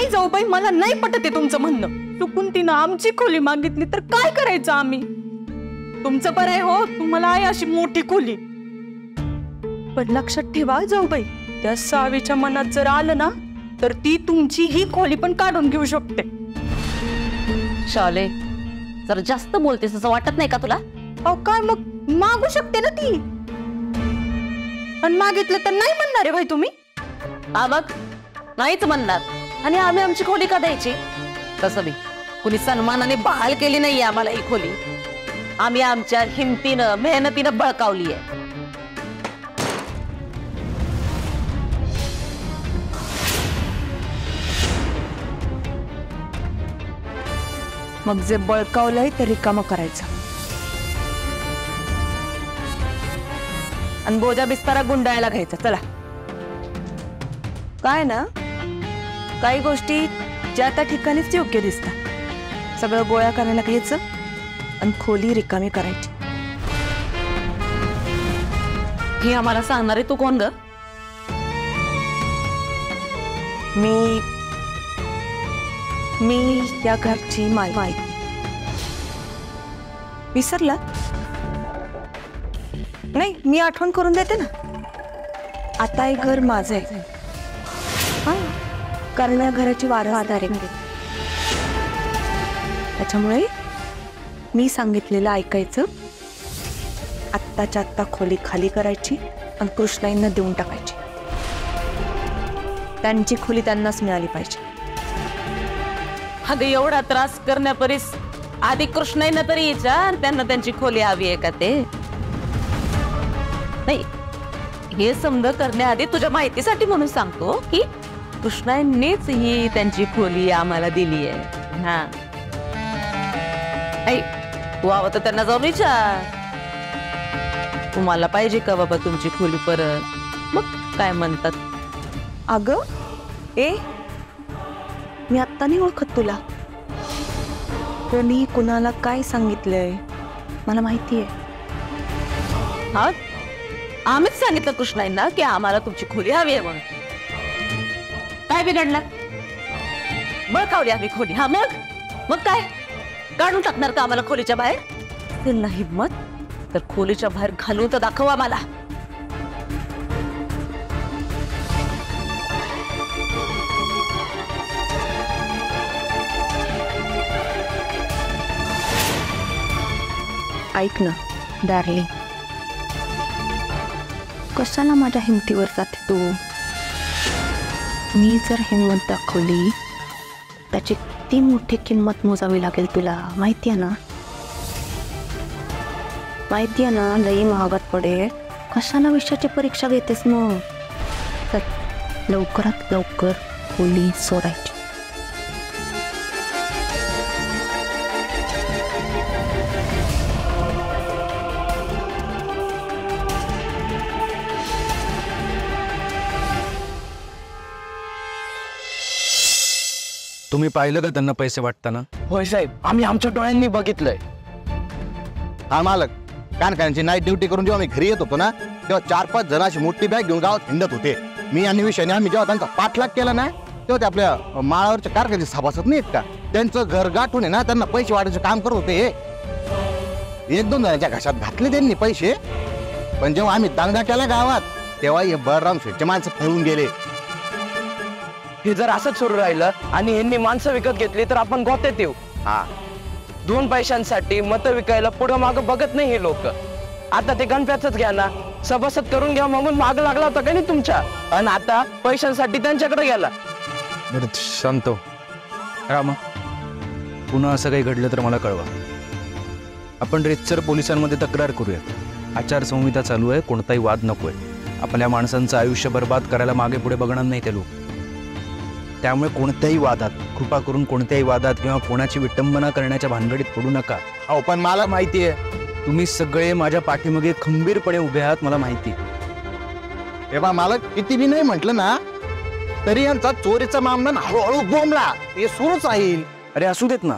नाही जाऊबाई, मला नाही पटत आहे तुमचं म्हणणं. चुकून तिनं आमची खोली मागितली तर काय करायचं आम्ही? तुमचं बरं आहे हो, तुम्हाला आहे अशी मोठी खोली. पण लक्षात ठेवा जाऊबाई, त्या सावीच्या मनात जर आलं ना तर ती तुमची ही खोली पण काढून घेऊ शकते. शाले, जरा जास्त बोलतेस असं वाटत नाही का तुला? अहो काय मग मागू शकते ना ती, पण मागितलं तर नाही म्हणणार आहे भाई तुम्ही? हा बघ, नाहीच म्हणणार. आणि आम्ही आमची खोली का द्यायची? तसं बी कुणी सन्मानाने बहाल केली नाहीये आम्हाला ही खोली. आम्ही आमच्या हिमतीनं मेहनतीनं बळकावली आहे. मग जे बळकावलंय ते रिकामं करायचं आणि बोजा बिस्तारा गुंडाळायला घ्यायचा. चला. काय ना, काही गोष्टी ज्या त्या ठिकाणीच योग्य दिसतात. सगळं गोळा करायला घ्यायचं आणि खोली रिकामी करायची. हे आम्हाला सांगणारे तू कोण ग? मी या घरची मालकी. विसरला? नाही, मी आठवण करून देते ना. आता हे घर माझं आहे. हा, कारण या घराची वारसदार आहे. त्याच्यामुळे मी सांगितलेलं ऐकायचं. आत्ताच्या आत्ता खोली खाली करायची आणि कृष्णाईंना देऊन टाकायची. त्यांची खोली त्यांनाच मिळाली पाहिजे. अगं एवढा त्रास करण्यापरीस आधी कृष्णाईंना तरी विचार, त्यांना त्यांची खोली हवी आहे का ते? नाही, हे समज करण्याआधी तुझ्या माहितीसाठी म्हणून सांगतो की कृष्णाईंनीच ही त्यांची खोली आम्हाला दिली आहे. हा, तू हवं तर त्यांना जाऊन विचार, तुम्हाला पाहिजे का बाबा तुमची खोली परत? मग काय म्हणतात? अगं मी आत्ता नाही ओळखत तुला. कोणी कुणाला काय सांगितलंय मला माहितीये. हा, आम्हीच सांगितलं कृष्णाईंना की आम्हाला तुमची खोली हवी आहे म्हणून. काय बिघडलं? बळकावली आम्ही खोली. हा, मग काय काढून टाकणार का आम्हाला खोलीच्या बाहेर? ते नाही हिम्मत तर खोलीच्या बाहेर घालून तर दाखव आम्हाला. ऐक ना डार्लिंग, कशाला माझ्या हिमतीवर जाते तू? मी जर हिंमत दाखवली त्याची किती मोठी किंमत मोजावी लागेल तुला माहिती आहे ना? माहिती आहे ना, लई महागात पडेल. कशाला विषयाची परीक्षा घेतेस मग? तर लवकरात लवकर खोली सोडायची. तुम्ही पाहिलं का त्यांना पैसे वाटताना? होय साहेब, आम्ही आमच्या डोळ्यांनी बघितलंय. हा मालक, कानकांची नाईट ड्युटी करून जेव्हा मी घरी येत होतो ना, तेव्हा 4-5 जण अशी मोठी बॅग घेऊन गावात हिंडत होते. मी आणि विषयाने आम्ही जेव्हा त्यांचा पाठलाग केला ना, तेव्हा ते आपल्या माळावरच्या कारखान्याचे सभासद नाहीत का, त्यांचं घर गाठून आहे ना, त्यांना पैसे वाटायचं काम करत होते. 1-2 जणांच्या घशात घातले त्यांनी पैसे. पण जेव्हा आम्ही दांगडा केला गावात, तेव्हा हे बळराम शेठचे माणसं पळून गेले. हे जर असंच सुरू राहिलं आणि यांनी माणसं विकत घेतली तर आपण गोत्यात येऊ. हा, 2 पैशांसाठी मतं विकायला पुढं मागं बघत नाही हे लोक. आता ते गणप्याच घ्या ना, सभासद करून घ्या म्हणून माग लागला होता का नाही तुमच्या, आणि आता पैशांसाठी त्यांच्याकडे गेला. बरं शांत हो. रामा, पुन्हा असं काही घडलं तर मला कळवा. आपण रेतसर पोलिसांमध्ये तक्रार करूयात. आचारसंहिता चालू आहे, कोणताही वाद नकोय. आपल्या माणसांचं आयुष्य बर्बाद करायला मागे पुढे बघणार नाही ते लोक. त्यामुळे कोणत्याही वादात, कृपा करून कोणत्याही वादात किंवा कोणाची विटंबना करण्याच्या भानगडीत पडू नका. हो, पण मला माहिती आहे तुम्ही सगळे माझ्या पाठीमागे खंबीरपणे उभे आहात, मला माहिती. हे बा मालक, किती बी नाही म्हटलं ना तरी यांचा चोरीचा मामला हळूहळू बोंबला हे सुरूच राहील. अरे असू देत ना.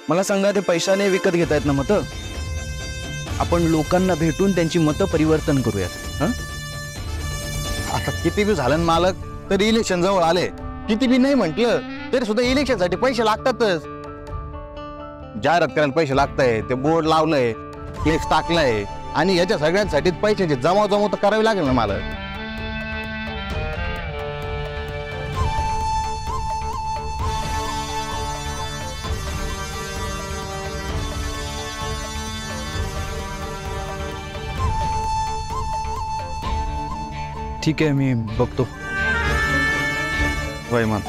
मला सांगा, ते पैशाने विकत घेतायत ना मतं? आपण लोकांना भेटून त्यांची मतं परिवर्तन करूयात. आता किती बी झालं मालक, तरी इलेक्शन जवळ आले. किती बी नाही म्हटलं तरी सुद्धा इलेक्शनसाठी पैसे लागतातच. जाहिरात करायला पैसे लागताय, ते बोर्ड लावलंय, फ्लेक्स टाकलाय आणि याच्या सगळ्यांसाठी पैशाची जमाव तर करावी लागेल ना मला. ठीक आहे, मी बघतो. होय मग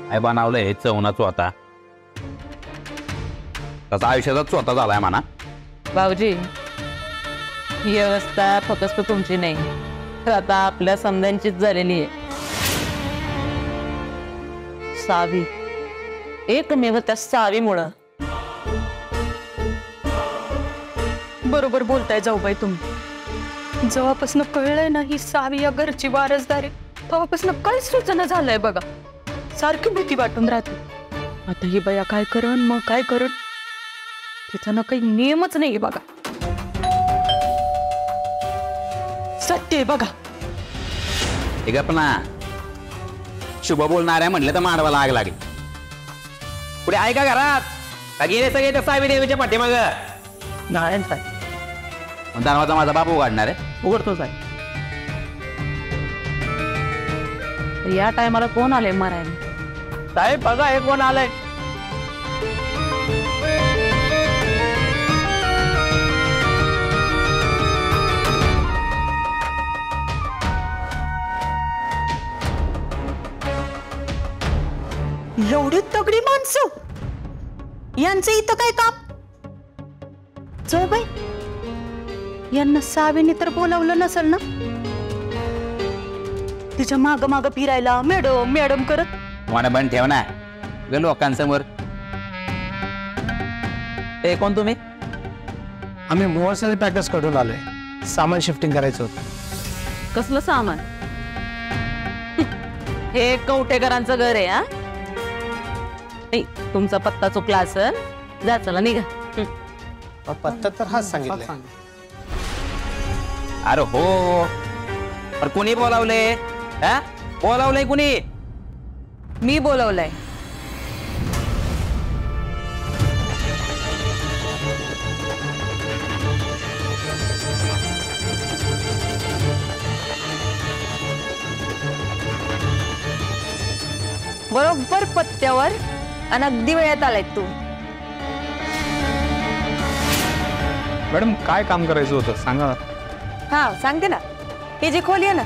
काय बनवलंय चवना चोता, त्याचा आयुष्याचा चोता झालाय म्हणा. भाऊजी, ही अवस्था फक्त तुमची नाही, तर आता आपल्या समध्यांचीच झालेली आहे. सावी, एकमेव त्या सावीमुळं. बरोबर बोलताय जाऊबाई तुम्ही. जेव्हापासून कळलंय ना ही सावी या घरची वारसदार आहे, तेव्हापासून काही सूचना झालंय बघा. सारखी भीती वाटून राहते. आता ही बया काय करण, मग काय करण, तिचा ना काही नियमच नाहीये बघा. सत्य आहे बघा. ठीक आहे, पण शुभ बोलणाऱ्या म्हटलं तर मांडवाला आग लागली. पुढे आहे का घरात? का गेले सगळे त्या सावी देवीच्या पाठीमाग? नारायण साहेब, दरवाजा माझा बाप उघडणार आहे. उघडतो साहेब. या टायमाला कोण आले मारायला? साहेब बघा हे कोण आलंय. एवढी तगडी माणसं, यांचं इथं काय काम? जाऊबाई, यांना सावीने तर बोलावलं नसेल ना तिच्या माग माग फिरायला, मॅडम मॅडम करत? मला बंद ठेव ना ग लोकांसमोर. ए, कोण तुम्ही? आम्ही मोहरसाली पॅकेज कडून आलोय, सामान शिफ्टिंग करायचं होतं. कसलं सामान? हे कवटेकरांचं घर आहे. हा, तुमचा पत्ता चुकला असेल, जा चला निघा. पत्ता तर हाच सांगितलं. अरे हो, अरे कुणी बोलावले? हा, बोलावलंय कुणी? मी बोलवलंय. बरोबर पत्त्यावर आणि अगदी वेळेत आलाय तू. मॅडम काय काम करायचं होतं सांगा. हा, सांगते ना. ही जी खोली आहे ना,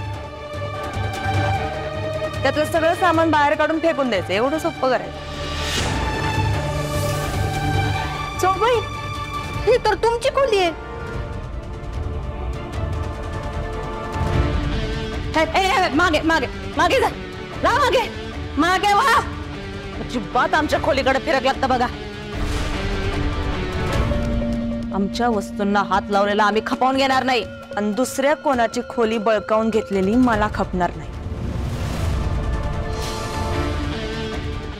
त्यातलं सगळं सामान बाहेर काढून फेकून द्यायचं. एवढं सोपं करायचं. जाऊबाई, ही तर तुमची खोली आहे. मागे मागे मागे जा, मागे मागे वा. अजिबात आमच्या खोलीकडे फिरक लागतं बघा. आमच्या वस्तूंना हात लावलेला आम्ही खपावून घेणार नाही, आणि दुसऱ्या कोणाची खोली बळकावून घेतलेली मला खपणार नाही.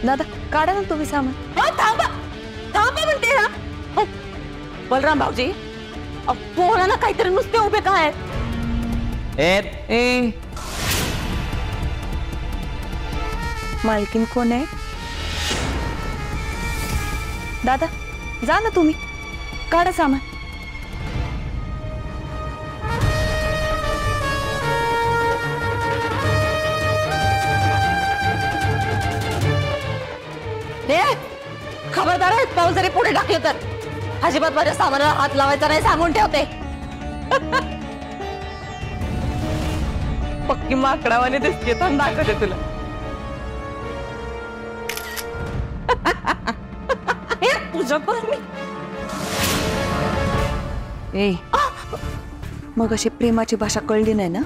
दादा, काढा ना तुम्ही सामान. थांबा थांबा म्हणते ना. बलराम भाऊजी, पोरा ना काहीतरी नुसते उभे काय. ए, मालकीन कोण आहे? दादा, जा ना तुम्ही, काढा सामान. खबरदार आहे, पाऊस जरी पुढे टाकलं तर अजिबात माझ्या सामानाला हात लावायचा नाही, सांगून ठेवते. पक्की माकडावाने दिसते, थांब दाखवते तुला. तुझ्या पण मी ए, मग अशी प्रेमाची भाषा कळली नाही ना,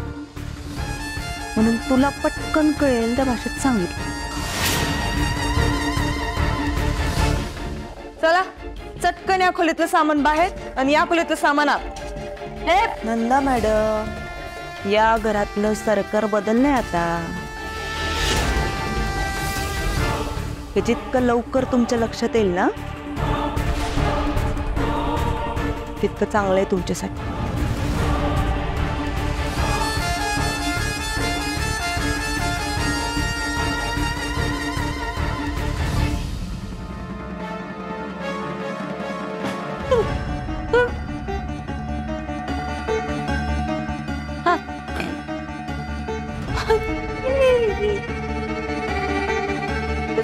म्हणून तुला पटकन कळेल त्या भाषेत सांगितलं. चला चटकन या खोलीतलं सामान बाहेर आणि या खोलीतलं सामान आत. हे नंदा मॅडम, या घरातलं सरकार बदललंय आता. हे जितकं लवकर तुमच्या लक्षात येईल ना, तितकं चांगलं आहे तुमच्यासाठी.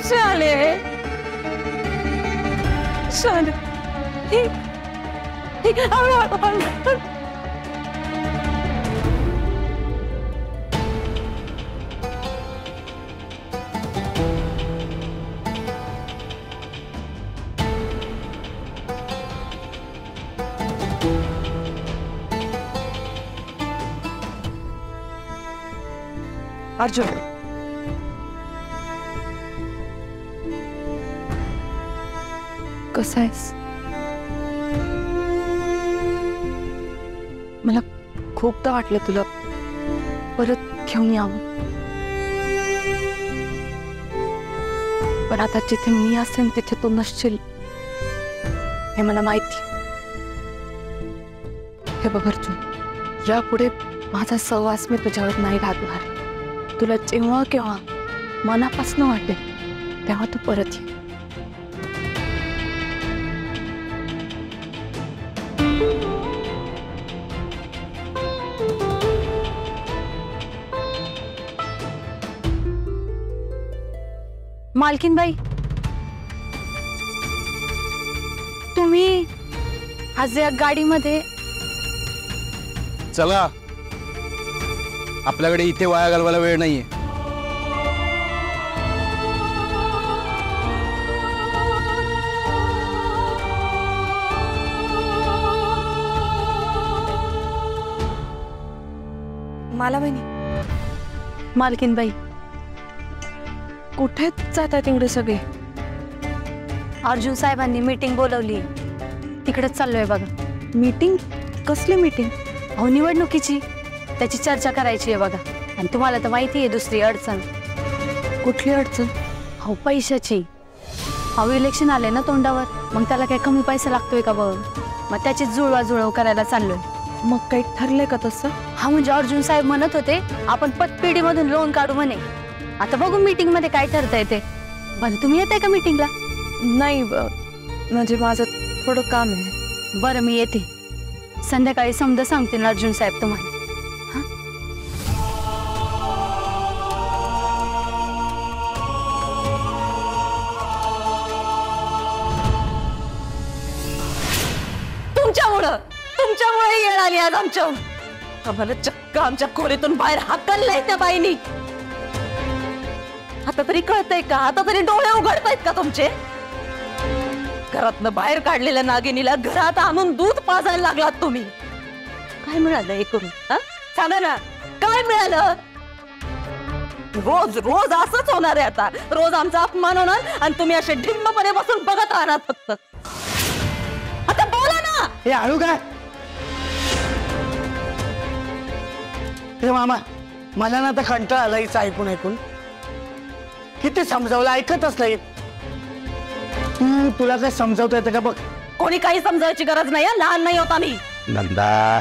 शाले शाले अर्जुन, कसा आहेस? मला खूपदा वाटलं तुला परत घेऊन यावं, पण आता जिथे मी असेन तिथे तू नसशील हे मला माहिती. हे बघ अर्जुन, यापुढे माझा सहवास मी तुझ्यावर नाही घालणार. तुला जेव्हा केव्हा मनापासून वाटेल तेव्हा तू परत ये. मालकीनबाई, तुम्ही आज या गाडीमध्ये चला, आपल्याकडे इथे वाया घालवायला वेळ नाहीये. मला बहिणी, मालकीनबाई, कुठे जातात एवढे सगळे? अर्जुन साहेबांनी मीटिंग बोलवली, तिकडेच चाललोय बघा. मीटिंग? कसली मीटिंग? अहो निवडणुकीची, त्याची चर्चा करायची आहे बघा. आणि तुम्हाला तर माहिती आहे दुसरी अडचण. कुठली अडचण? अहो पैशाची. अहो इलेक्शन आले ना तोंडावर, मग त्याला काय कमी पैसा लागतोय का बघ. मग त्याची जुळवाजुळव करायला चाललोय. मग काही ठरलंय का तसं? हा म्हणजे अर्जुन साहेब म्हणत होते आपण पतपेढीमधून लोन काढू म्हणे. आता बघू मीटिंग मध्ये काय ठरतंय ते. बरं तुम्ही येताय का मीटिंगला? नाही, म्हणजे माझं थोडं काम आहे. बरं मी येते. संध्याकाळी समजा सांगतील अर्जुन साहेब तुम्हाला. तुमच्यामुळे येळ आली आज आमच्यावर. आम्हाला चक्क आमच्या खोलीतून बाहेर हाकललंय त्या बाईनी. आता तरी कळतंय का? आता तरी डोळे उघडतायत का तुमचे? घरातनं बाहेर काढलेल्या नागिनीला घरात आणून दूध पाजायला लागलात तुम्ही. काय मिळालं हे करून? सांगा ना, काय मिळालं? रोज रोज असंच होणार आहे. आता रोज आमचा अपमान होणार आणि तुम्ही असे ढिम्मपणे बसून बघत राहणार फक्त. आता बोला ना. हे आळू काय? हे मामा, मला ना आता कंटाळा आला हिचं ऐकून ऐकून. किती समजावलं, ऐकतच नाही. तुला काय समजावता येतं का? बघ, कोणी काही समजायची गरज नाही. लहान नाही होता मी. नंदा,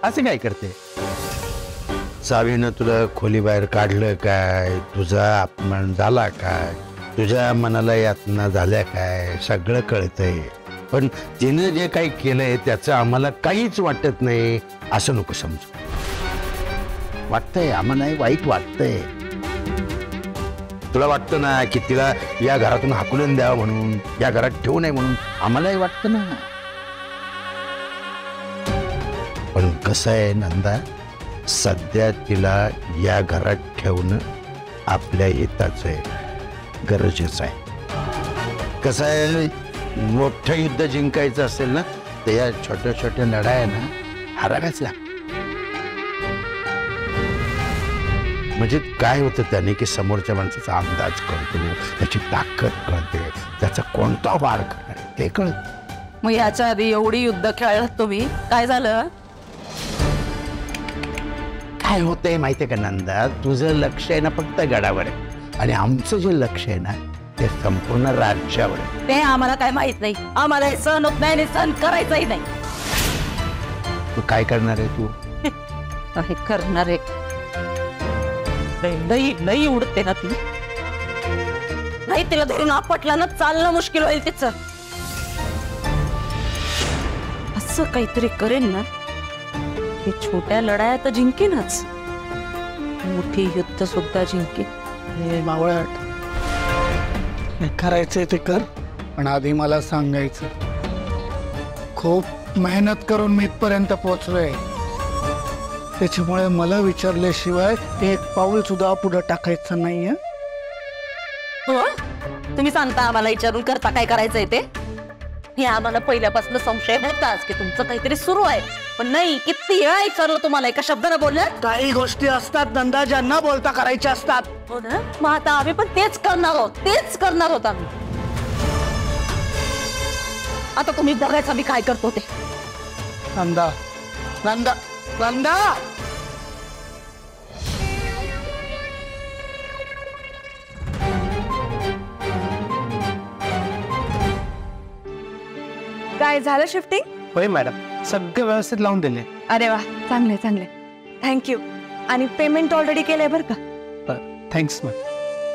असे काय करते? चावीनं तुला खोली बाहेर काढलं काय? तुझा अपमान झाला काय? तुझ्या मनाला यातना झाल्या काय? सगळं कळतंय. पण तिनं जे काही केलंय त्याचं आम्हाला काहीच वाटत नाही असं नको समजू. वाटतंय आम्हाला, वाईट वाटतंय. तुला वाटतं ना की तिला या घरातून हाकलून द्यावं म्हणून, या घरात ठेवू नये म्हणून आम्हालाही वाटतं ना. पण कसं आहे नंदा, सध्या तिला या घरात ठेवणं आपल्या हिताचं आहे, गरजेचं आहे. कसं आहे, मोठं युद्ध जिंकायचं असेल ना तर या छोट्या छोट्या लढाया ना हाराव्याच लागतात. म्हणजे काय होतं त्याने की समोरच्या माणसाचा अंदाज कळतो, त्याची ताकद कळते, त्याचा कोणता वार करणार आहे ते कळत. मग याच्या आधी एवढी युद्ध खेळलात तुम्ही, काय झालं? काय होतंय माहितीये का नंदा, तुझं लक्ष आहे ना फक्त गडावर आहे आणि आमचं जे लक्ष आहे ना ते संपूर्ण राज्यावर आहे. ते आम्हाला काय माहित नाही. आम्हाला हे सहन होत नाही आणि सहन करायचंही नाही. तू काय करणार आहे? तू काय करणार आहे? लई लई उडते ना ती. नाही तिला धरून आपटला ना चालणं मुश्किल होईल तिचं. असं काहीतरी करेन ना, हे छोट्या लढाया तर जिंकेनच, मोठी युद्ध सुद्धा जिंकेन. हे मावळट, काय करायचंय ते कर, पण आधी मला सांगायचं. खूप मेहनत करून मी इथपर्यंत पोहोचलोय, त्याच्यामुळे मला विचारल्याशिवाय एक पाऊल सुद्धा पुढे टाकायचं नाहीये. हो तुम्ही सांगता आम्हाला विचारून करता काय करायचंय ते? हे आम्हाला पहिल्यापासून संशय होताच की तुमचं काहीतरी सुरू आहे, पण नाही. किती वेळा विचारलं तुम्हाला, एका शब्दानं बोलल्या. काही गोष्टी असतात नंदा ज्यांना बोलता करायच्या असतात. हो ना, मग आता आम्ही पण तेच करणार आहोत आम्ही. आता तुम्ही बघायचं मी काय करतो ते. नंदा नंदा नंदा काय झालं शिफ्टिंग? होय मॅडम, सगळं व्यवस्थित लावून दिले. अरे वा, चांगले चांगले, थँक्यू. आणि पेमेंट ऑलरेडी केलंय बरं का? Thanks ma'am.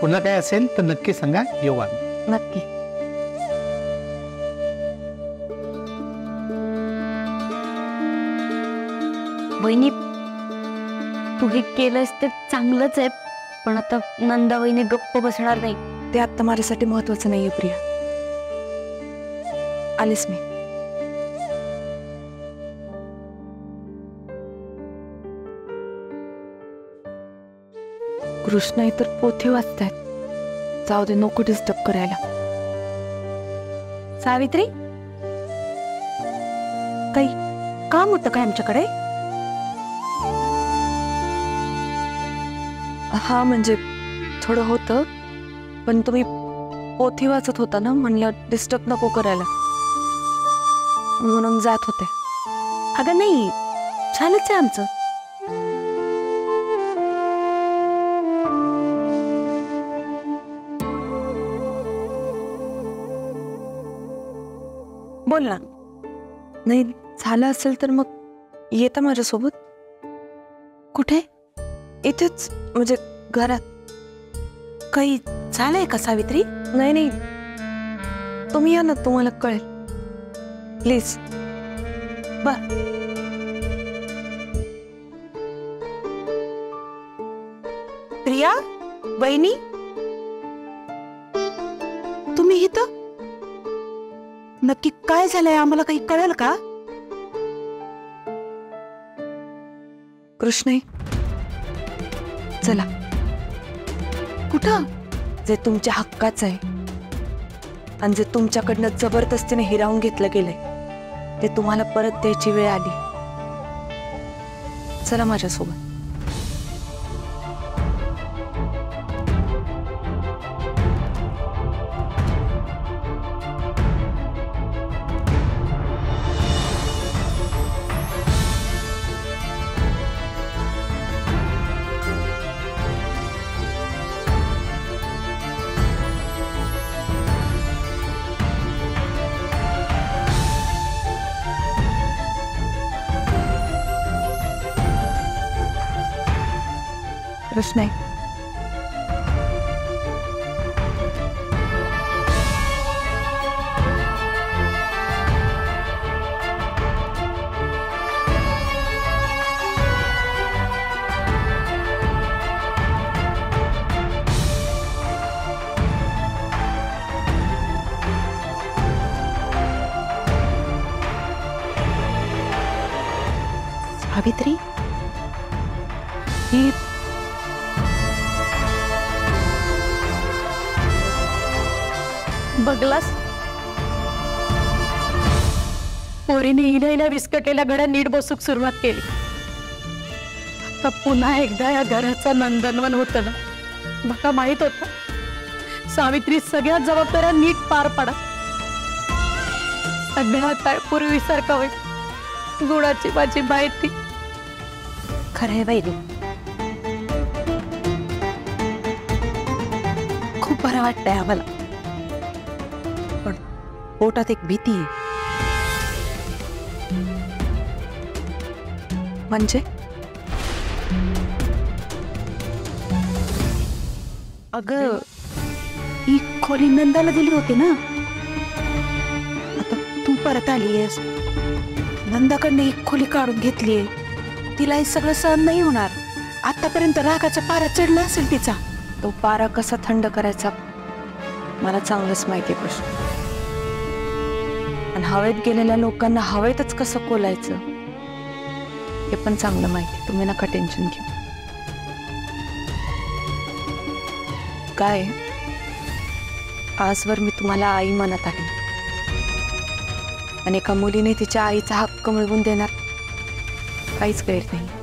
पुन्हा काय असेल तर नक्की सांगा, येऊ आम्ही. नक्की. वहिनी तू हे केलंस ते चांगलंच आहे, पण आता नंदा वहिनी गप्प बसणार नाही. ते आता माझ्यासाठी महत्वाचं नाहीये प्रिया. आलीस मी. कृष्णा इतर पोथी वाचतायत. जाऊ दे, नको डिस्टर्ब करायला. सावित्री, काही काम होतं काय आमच्याकडे? हा म्हणजे थोडं होतं, पण तुम्ही पोथी वाचत होता ना, म्हणलं डिस्टर्ब नको करायला, म्हणून जात होते. अगं नाही, छानच आहे आमचं. बोल ना. नाही झालं असेल तर मग येता माझ्यासोबत. कुठे? इथेच, म्हणजे घरात. काही झालंय का सावित्री? नाही नाही, तुम्ही या ना, तुम्हाला कळेल. प्लीज. बर. प्रिया, वहिनी, तुम्ही इथं? नक्की काय झालंय, आम्हाला काही कळेल का? कृष्णे, चला. कुठं? जे तुमच्या हक्काचं आहे आणि जे तुमच्याकडनं जबरदस्तीने हिरावून घेतलं गेलंय, ते तुम्हाला परत द्यायची वेळ आली. चला माझ्यासोबत. कृष्ण, सावित्री, ही बघलास? पोरीने हिला विस्कटलेल्या घड्या नीट बसूक सुरुवात केली. आता पुन्हा एकदा या घराचा नंदनवन होतं ना. बघा, माहित होतं सावित्री सगळ्या जबाबदाऱ्या नीट पार पाडा. सगळ्या काय पूर्वीसारखं होईल. गुणाची माझी माहिती. खरंय बाई, खूप बरं वाटतंय आम्हाला, पण पोटात एक भीती आहे. म्हणजे? अगं, ही खोली नंदाला दिली होती ना, आता तू परत आलीयस, नंदाकडनं एक खोली काढून घेतलीये. तिला हे सगळं सहन नाही होणार. आतापर्यंत रागाचा पारा चढला असेल तिचा. तो पारा कसा थंड करायचा मला चांगलंच माहिती आहे कृष्ण. आणि हवेत गेलेल्या लोकांना हवेतच कसं कोलायचं हे पण चांगलं माहिती. तुम्ही नका टेन्शन घेऊ. काय आजवर मी तुम्हाला आई म्हणत आले आणि एका मुलीने तिच्या आईचा हक्क मिळवून देणार काहीच गैर नाही.